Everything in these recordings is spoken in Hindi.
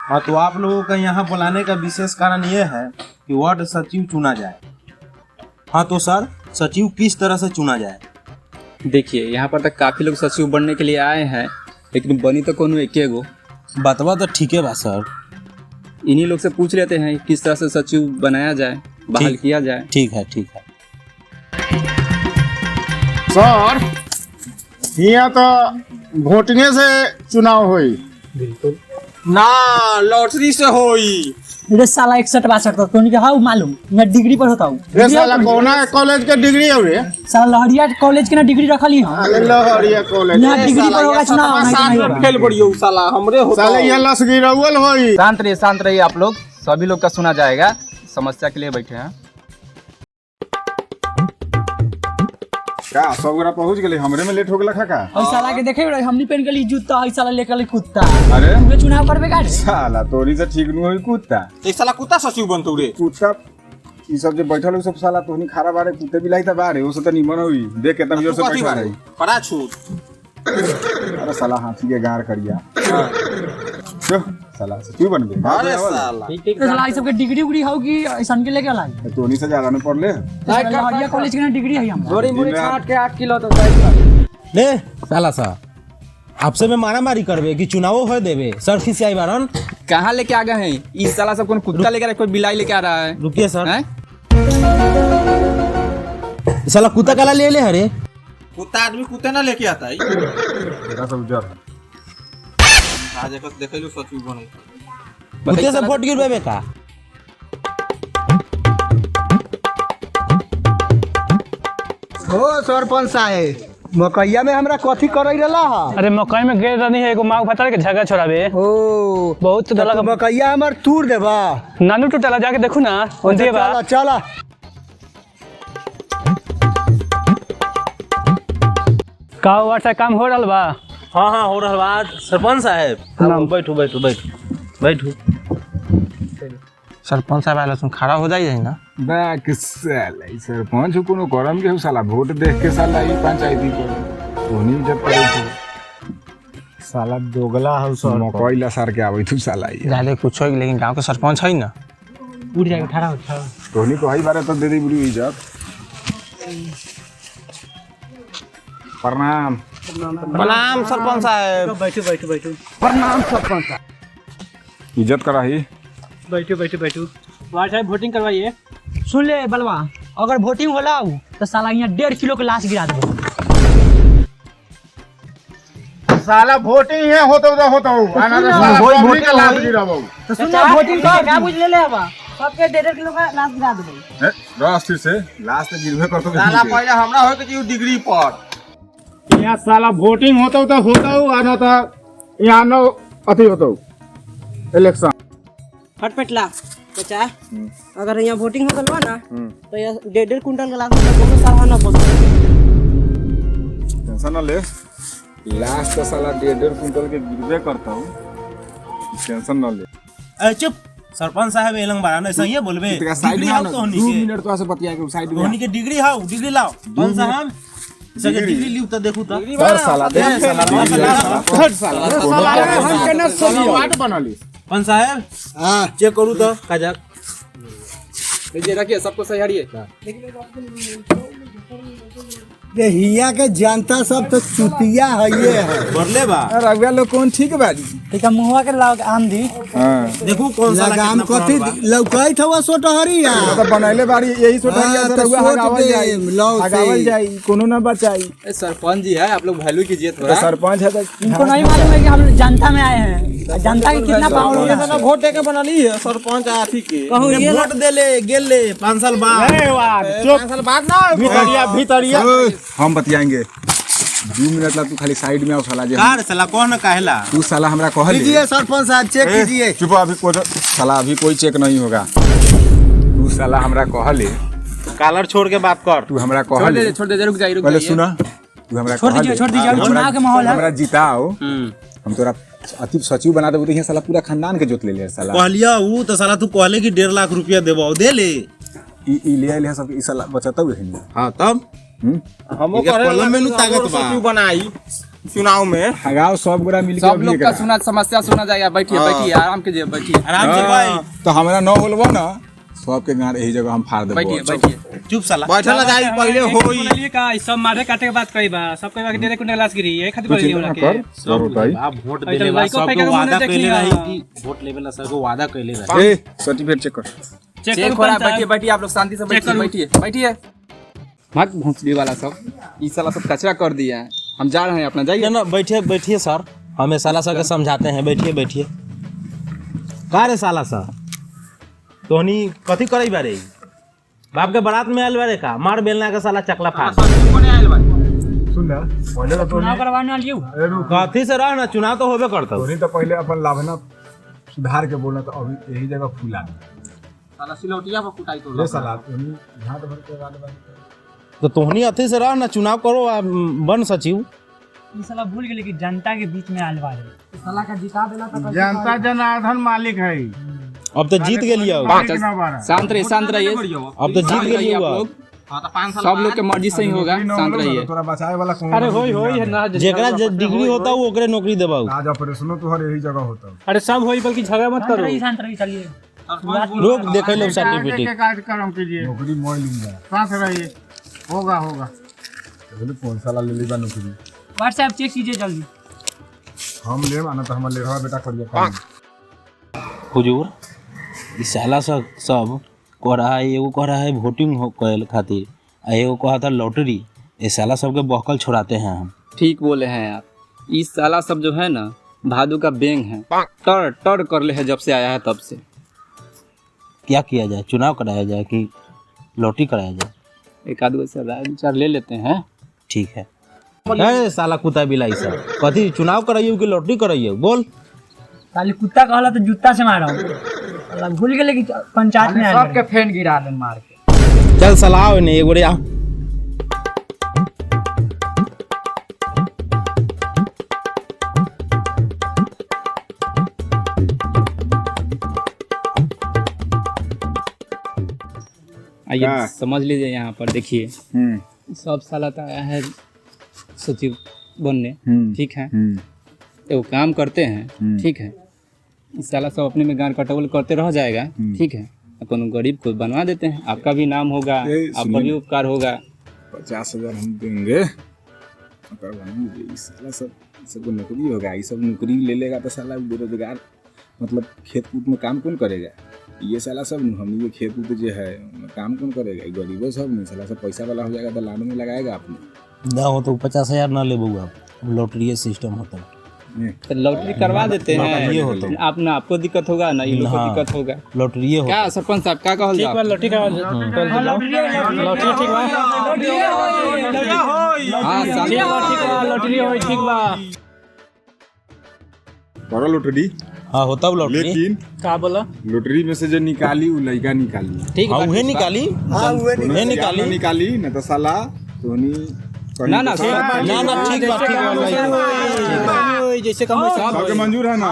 हाँ, तो आप लोगों का यहाँ बुलाने का विशेष कारण ये है कि वार्ड सचिव चुना जाए। हाँ तो सर, सचिव किस तरह से चुना जाए? देखिए, यहाँ पर तक काफ़ी लोग सचिव बनने के लिए आए हैं, लेकिन बनी तो कोनो एके गो। बतवा तो ठीक है बा सर। इन्हीं लोग से पूछ लेते हैं किस तरह से सचिव बनाया जाए, बहाल किया जाए। ठीक है, ठीक है सर। यहाँ तो वोटिंग से चुनाव हुई। बिल्कुल ना, लॉटरी से होई। मेरे साला 61-62 तो उनके हाँ मालूम, मैं डिग्री पर होता हूँ। ये साला कौन है कॉलेज के डिग्री है रे? साला लहरिया कॉलेज के ना डिग्री रखली है। अरे लहरिया कॉलेज यहाँ डिग्री पर होगा चुनाव, नहीं होगा। फेल पड़ियो साला हमरे होता। साले ये लस गिरवल होई। शांत रहिए आप लोग, सभी लोग का सुना जाएगा। समस्या के लिए बैठे हैं। का सब गोरा पहुंच गेले, हमरे में लेट हो गेला का? और साला के देखे हमनी पहन के लिए जूता, और साला लेकर कुत्ता। अरे तुम्हें चुनाव करबे का रे? साला तोरी से ठीक न होई कुत्ता। एक साला कुत्ता सचिव बनतो रे। कुत्ता ई सब जे बैठल हो सब साला तोहनी खारा बारे कुत्ते बिलाई त बारे ओ से त निमन होई। देख केतना जोर से बैठा रही। पड़ा छूट। अरे साला हाथी के गार करिया। जो साला सचिव बन गए। अरे साला तो साला सब के डिग्री उग्री हो कि ऐसन के लेके लाई? तोहनी से ज्यादा न पढ़ले। लहरिया कॉलेज के ना डिग्री है हमरा। थोड़ी मुड़ी छाट के 8 किलो तो ले साला सा, आपसे में मारा मारी करबे कि चुनावो हो देबे? सर खिसियाई बारन। कहाँ लेके आ गए हैं? इस साला सब कौन कुत्ता लेकर कोई बिलाई लेके आ रहा है? रुकिए सर। हैं? साला कुत्ता काला ले ले हरे? कुत्ता आदमी कुत्ते ना लेके आता है। तेरा सब उजर है। आज देखे लो सचिव बने। कुत्ते से वोट गिरबे का? हो सरपंच साहेब, मकैया में हमरा कथी करई रहला हा? अरे मकई में गेल रहनी है एगो माँ फतार के झगड़ा छोड़ाबे। ओ बहुत तो दलक मकैया हमर तूर देबा। नानू टूटला, जाके देखू ना ओंधिए बा। चला चला। का हुआ से काम हो रहल बा? हाँ हाँ हो रहल बा सरपंच साहब। नाम। बैठू बैठू बैठू बैठू। सरपंच साहब आला सुन खड़ा हो जाई ना। बैक साला ई सरपंच कोनो करम के साला वोट देख के साला ई पंचायती को तोहनी जब करे तू साला दोगला हो सर। मकई ला सार के आवे तू साला ई। जाले कुछ हो लेकिन गांव के सरपंच है ना। उठ जाएगा, ठहरा हो। तोहनी को हई बारे तो दे दी बुरी इज्जत। प्रणाम। प्रणाम सरपंच साहब। बैठू बैठू बैठू प्रणाम सरपंच साहब। इज्जत कराही। बैठू बैठू बैठू। वार्ड साहब वोटिंग करवाइए। सुन ले बलवा, अगर वोटिंग होला तो साला यहाँ 1.5 किलो के लाश गिरा देबो। साला वोटिंग है होतो आना तो साला वोटिंग के लाभ गिराबो। तो सुन ले वोटिंग कर, क्या बुझ ले हवा सबके 1.5 किलो का लाश गिरा देबो। रास्ते से लास्ट गिरवे करतो के साला पहले हमरा होय के डिग्री पर। यहाँ साला वोटिंग होतो आना तो यहाँ नो अथी होतो इलेक्शन। फटफटला बच्चा, अगर यहाँ वोटिंग हो गल ना तो ये 1.5 कुंटल का लाख कोनो साल ना पड़े। टेंशन न ले, लास्ट का साला 1.5 कुंटल के गिरवे करता हूँ। टेंशन न ले। चुप सरपंच साहब एलंग बारा ऐसा ही बोलबे। साइड में हाउ आओ, तो होनी 2 के मिनट तो ऐसे बतिया के साइड में। होनी के डिग्री हाउ, डिग्री लाओ। कौन सा हम सके डिग्री लियो त देखू त। सर साला दे साला हम केना सोलियो वाट बनली। पंच साहब हां चेक करू तो काजक। ये रखिए, सबको सही हरिए। ये हिया के जनता सब तो चुतिया है ये है। बरले बा रघुआ लोग कौन ठीक बाजी। ठीक है, मुहवा के लाग आम दी। हां देखू कौन सा लगाम कथी लौकैत हवा सोटहरिया। तो बनैले बाड़ी यही सोटरिया हाँ, से तो रघुआ सोच हगावल दे, जाई। लौ से। हगावल जाई कोनो ना बचाई। सरपंच जी है, आप लोग वैल्यू कीजिए तो थोड़ा। सरपंच है तो इनको नहीं मालूम है कि हम जनता में आए हैं। जनता की कितना पावर होगा। ना वोट देके बनली है सरपंच आथी के। कहूं ये वोट देले गेले 5 साल बाद। चुप 5 साल बाद ना भीतरिया हम बतियाएंगे। 2 मिनट ला तू खाली साइड में आओ साला जे। कार साला कौन काहेला? तू साला हमरा कहली। कीजिए सरपंच साहब, चेक कीजिए। चुप अभी कोई साला अभी कोई चेक नहीं होगा। तू साला हमरा कहले। कॉलर छोड़ के बात कर। तू हमरा कहले। छोड़ दे, रुक जाइए। पहले सुना, तू हमरा छोड़ दीजिए, छोड़ दीजिए, अभी चुनाव के माहौल है। हमरा जिताओ, हम तोरा अति सचिव बना देबो। तो साला पूरा खानदान के जोत ले ले साला। कहलिया ऊ तो साला तू कहले कि 1.5 लाख रुपया देबो, दे ले। ई ले आइले सब ई साला बचतौ है। हां तब हमो इनके करे कलम में नु ताकत बा। सचिव बनाई चुनाव में। गाँव सब गोरा मिलके सब लोग का सुना समस्या सुना जाएगा। बैठिए बैठिए आराम कीजिए बैठिए आराम से भाई तो हमारा न बोलबो ना सबके गाँव यही जगह हम फाड़ देबो। बैठिए बैठिए। चुप साला बैठल जाई पहले होई। बोलिए का ई सब मारे काटे के बात करी बा सब कई बार डेढ़ कुंटल लाश गिरी है खातिर बोलिए वाला के सब बताई वोट अरे देले तो बा लइको सबको पैका के वादा मुंह कइले देखिए। रही कि वोट लेवे ला सबको वादा कइले रही। ए सर्टिफिकेट चेक कर। चेक हो रहा है। बैठिए बैठिए आप लोग शांति से बैठिए बैठिए बैठिए। भाग भोंसड़ी वाला सब ये साला सब कचरा कर दिया है। हम जा रहे हैं अपना जाइए ना बैठिए बैठिए सर हमें साला सर के समझाते हैं। बैठिए बैठिए का रे साला सर तोहनी कथी करई बारे बाप के बारात में आयल बारे का मार बेलना के साला चकला फाड़ सुन ना पहले तो चुनाव करवाने वाली हूँ कथी से रह ना चुनाव तो होबे करता तोनी तो पहले अपन लाभना सुधार के बोला तो अभी यही जगह फूला साला सिलौटिया पर कुटाई तो ले साला तोनी घाट भर के वाले बात तो तोहनी अथी से रह ना चुनाव करो आ बन सचिव। ये साला भूल गए कि जनता के बीच में आयल बारे साला का जिता देला तो जनता जनार्दन मालिक है। अब तो जीत गेलिए शांत रहिए शांत रहिए। अब तो जीत गेलिए आप हुआ लोग सब लोग के मर्जी से ही होगा। शांत रहिए। तोरा बचाए वाला कौन? अरे होई है ना जेकरा डिग्री होता है वो ओकरे नौकरी देबाऊ। आज ऑपरेशनो तो हर यही जगह होता अरे सब होई बल्कि झगड़ा मत करो। शांत रही चलिए लोग देखे लोग सर्टिफिकेट कार्यक्रम कीजिए नौकरी मोल लूंगा सांस रहिए होगा होगा चलो कौन साला ले लीबा नौकरी व्हाट्सएप चेक कीजिए जल्दी। हम ले माना तो हम ले रहा बेटा कर दिया काम। हुजूर ई साला सब कह रहा है एगो कह रहा है वोटिंग हो कल खातिर आ एगो कहा था लॉटरी। ये साला सबके बहकल छोड़ाते हैं हम। ठीक बोले हैं आप। इस साला सब जो है ना भादू का बैंग है। टर टर कर ले है जब से आया है तब से। क्या किया जाए चुनाव कराया जाए कि लॉटरी कराया जाए? एक आध से राय विचार ले लेते हैं। ठीक है। अरे साला कुत्ता बिलाई सब कथी चुनाव कराइए कि लॉटरी कराइए बोल। साले कुत्ता कहला तो जूता से मारा साला भूल गए कि पंचायत में आयल सबके फैन गिरा दे मार के। चल सलाह नहीं एगो रे आ आइए समझ लीजिए। यहाँ पर देखिए सब साला तो आया है सचिव बनने। ठीक है तो काम करते हैं। ठीक है इस साला सब अपने में गान कटौल करते रह जाएगा। ठीक है कोनो गरीब को बनवा देते हैं। आपका भी नाम होगा आपका भी उपकार होगा। 50,000 हम देंगे इस साला सबको नौकरी होगा। ये सब नौकरी ले लेगा तो साला बेरोजगार मतलब खेत कूद में काम कौन करेगा? ये साला सब हम ये खेत कूद जो है काम कौन करेगा? गरीबों सब नहीं साला सब पैसा वाला हो जाएगा तो लाड में लगाएगा आपने ना हो तो 50,000 ना ले बउआ लॉटरी सिस्टम होता है तो लॉटरी करवा देते हैं। ये होता है आप ना आपको दिक्कत होगा ना ये लोग को दिक्कत होगा। लॉटरी ये होता क्या सरपंच साहब क्या कहल जाए? लॉटरी का लॉटरी ठीक बा हाँ लॉटरी होई ठीक बा। करो लॉटरी। हाँ होता है लॉटरी। लेकिन का बोला लॉटरी में से जो निकाली वो लड़का निकाली। ठीक हाँ बा, उहे ठीक बा। निकाली उन्हें निकाली निकाली न तो साला तोनी ना ना ना ठीक बात जैसे कम सबके मंजूर है ना?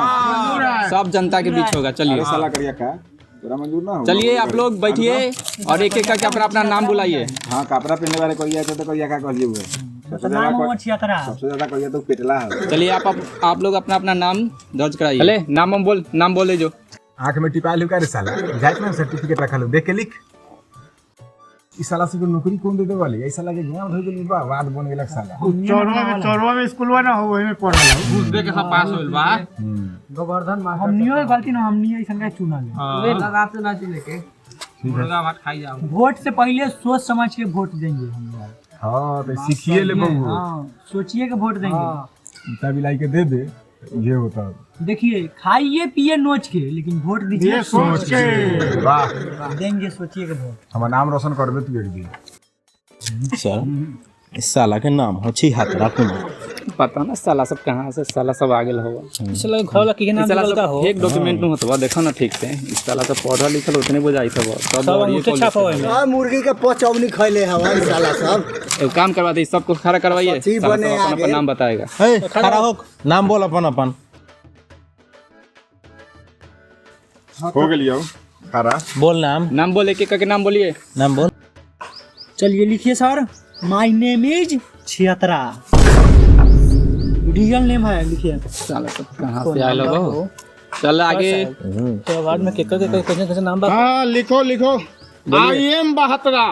सब जनता के बीच होगा। चलिए अरे साला करिया का तेरा मंजूर ना हो? चलिए आप लोग बैठिए और एक एक करके अपना अपना नाम बुलाइए। हाँ कपड़ा पहनने वाले कोई आया तो करिया का कहलिए हुए सबसे ज्यादा कहिए तो पेटला है। चलिए आप लोग अपना अपना नाम दर्ज कराइए। चले नाम बोले जो आंख में टिपा लू का रे साला जाइत में सर्टिफिकेट रखा लो देख के लिख। इस साला से नौकरी कौन दे दे वाली? ऐसा लगे गांव धो गेल बा वाद बन गेलक साला। चौरवा में स्कूलवा ना हो ओही में पढ़ला घूस दे के सब पास होइल बा। गोवर्धन हमनियो के गलती ना हमनियो ऐसा का चुना ले वे लगा से ना चले के मुर्गा भात खाई जाओ। वोट से पहले सोच समझ के वोट देंगे हम लोग। हां तो सीखिए ले बहू। हां सोचिए के वोट देंगे। इतना भी लाई के दे दे ये होता है। देखिए खाइए पिए नोच के लेकिन वोट दीजिए सोच के। वाह देंगे सोचिए के वोट। हमारा नाम रोशन कर दे तू एक दिन। सर इस साला के नाम हो छी हाथरा कुमार। पता ना साला सब कहाँ से साला सब आ गेल होगा। चलो घर के नाम साला निकलता सब हो एक डॉक्यूमेंट में होता देखो ना ठीक से। इस साला सब पढ़ा लिखल उतने बुझाई सब सब अंगूठे छापा हुआ है। हां मुर्गी के पचौनी खैले हवा साला सब। एक काम करवा दे सबको खड़ा करवाइए। साला सब अपना अपना नाम बताएगा। खड़ा हो नाम बोल अपन हो गेलियो खरा बोल नाम बोल एक एक करके नाम बोलिए। नाम बोल। चलिए लिखिए सर माय नेम इज छियतरा। रियल नेम है लिखिए। साला सब कहाँ से आए लोग हो? चल आगे। तो बाद में केकर के कैसे नाम बा? हाँ लिखो लिखो। आई एम बहतरा।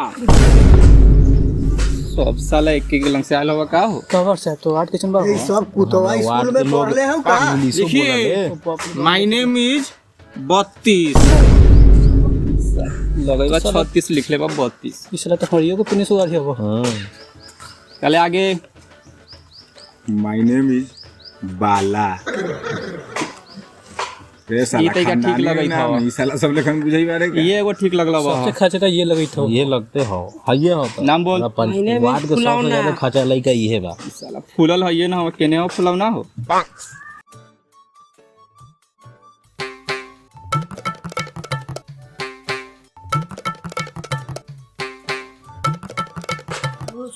सब साला एक एक लंग से आए लोग का हो? कवर से तो आठ क्वेश्चन बा। ये सब कुतवा स्कूल में पढ़ले हम का? देखिए माय नेम इज 32। लगेगा 36 लिख ले बा 32। इसला तो हरियो को पिने सुधार हो। चले आगे। माय नेम इज बाला। रे साला ये तरीका ठीक लगई था। ई साला सब लेखन बुझाई बारे का। ये एगो ठीक लगला बा। सबसे खर्चा ये लगी था। ये लगते हो हाइए हो तो नाम बोल। वार्ड के सबसे ज्यादा खर्चा लइका इहे बा। साला फूलल है ये ना हो केने हो फुलाव ना हो।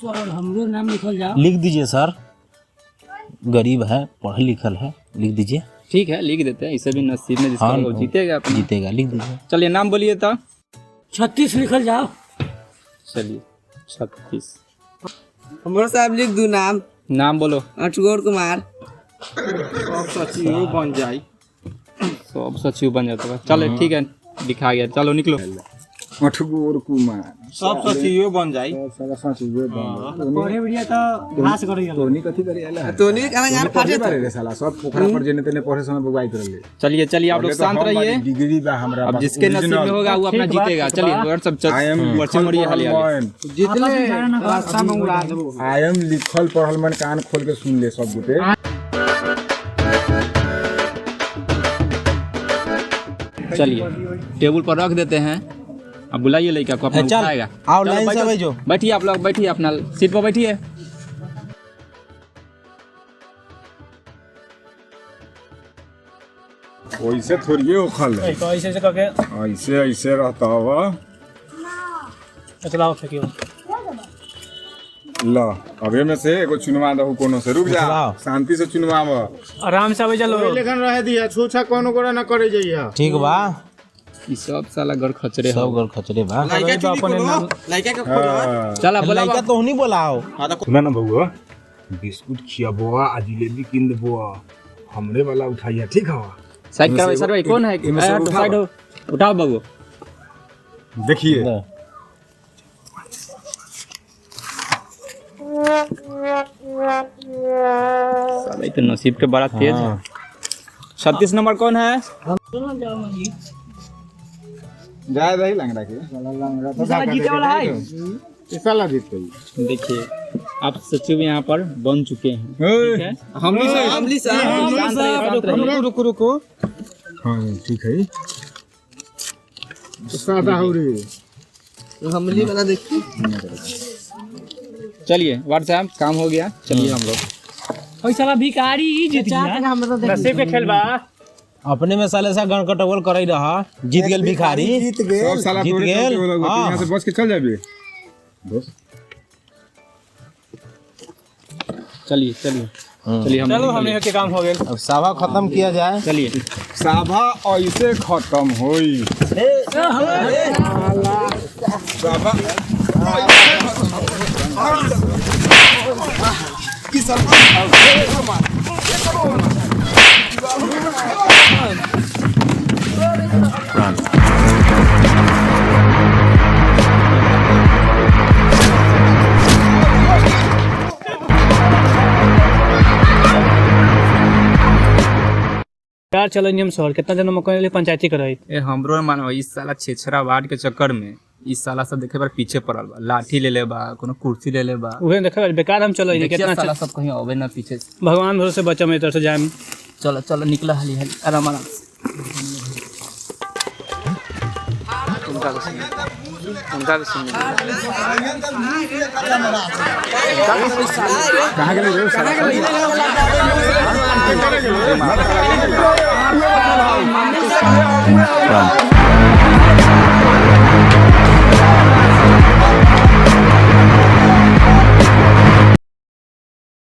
हमरो नाम लिखल जाओ। लिख दीजिए सर, गरीब है पढ़ लिखल है, लिख दीजिए। ठीक है लिख देते हैं, इसे भी नसीब में जिसका वो जीतेगा अपना। जीतेगा, लिख दीजिए। चलिए नाम बोलिए तो। 36 लिखल जाओ। चलिए 36। हमरो साहब लिख दू नाम। नाम बोलो। अटगोर कुमार। सब सचिव बन जाई। सब सचिव बन जाता है। चलो ठीक है लिखा गया, चलो निकलो। अठगोर कुमार सब सचिव बन जाई। साला सचिव पढ़े बढ़िया तो घास करी गल। तोनी कथी करे आला? तोनी काला गार फाटे बारे रे साला सब पोखरा पर जेने तेने पढ़े समय बुआई करले। चलिए चलिए आप लोग शांत रहिए। डिग्री बा हमरा। अब जिसके नसीब में होगा वो अपना जीतेगा। चलिए व्हाट्सएप वर्षी मोड़ी हाली हाली। जितने रास्ता में उड़ा देबो। आई एम लिखल पढ़ल मन कान खोल के सुन ले सब गोटे। चलिए टेबल पर रख देते हैं। अब बुलाइए लड़का को अपना चल, उठाएगा। आओ चलो, लाइन से बैठो। बैठो। बैठिए आप लोग, बैठिए अपना सीट पर बैठिए। वैसे थोड़ी उखल है। ऐसे ऐसे करके ऐसे ऐसे रहता हुआ। चलाओ फेंकियो। ला अबे में से एगो चुनवा दहु कोनो से। रुक जा चलाओ। शांति से चुनवाव। आराम से आवे चलो। लेखन रह दिया छूछा कोनो गोरा न करे जइया। ठीक बा, ये सब साला घर खचरे सब घर खचरे बा। लड़का चुनी को लड़का के खोलो। चला बोला लइका तो नहीं बोलाओ। सुना ना बउआ, बिस्कुट खियाबो आ जिलेबी किन देबो। हमरे वाला उठाइया ठीक है। साइड करवाइए सर भाई। कौन है? साइड हो, उठाओ बाबू। देखिए साला तो नसीब के बड़ा तेज है। 36 नंबर कौन है? जाए रही लंगड़ा के। साला लंगड़ा तो जीते वाला है। ये साला जीत गई। देखिए आप सचिव यहाँ पर बन चुके हैं। ठीक है? हमली साहब रुको रुको। हाँ ठीक है। सादा हो रे। हमली वाला देखिए। चलिए व्हाट्सएप काम हो गया। चलिए हम लोग। ओइ साला भिखारी ही जीत गया। नसीब के खेल बा। अपने में साले सा गण कटवल करई रहा, जीत गेल भिखारी। जीत गए। सब साला जीत तोरे गेल। चलते हो लोग। हाँ। यहाँ से बच के चल जाबे। बस चलिए चलिए चलिए हम चलो हमें के काम हो गए। अब सभा खत्म किया जाए। चलिए साभा ऐसे खत्म होई। साभा यार चलो हम सर कितना जन मकई लिए पंचायती कराई। ए हमरो मानो इस साला छेछरा वार्ड के चक्कर में इस साला सब देखे बार पीछे पड़ल बा। लाठी ले ले बा, कोनो कुर्सी ले ले बा। उहे देखा बेकार हम चलो देखिए कितना साला सब कहीं आवे ना पीछे से। भगवान भरोसे बच्चा में तरह से जाए। चलो चलो निकला हाली हाली आराम आराम से। उनका भी सुनिए, उनका भी सुनिए। कहाँ गेले रे साला? राम।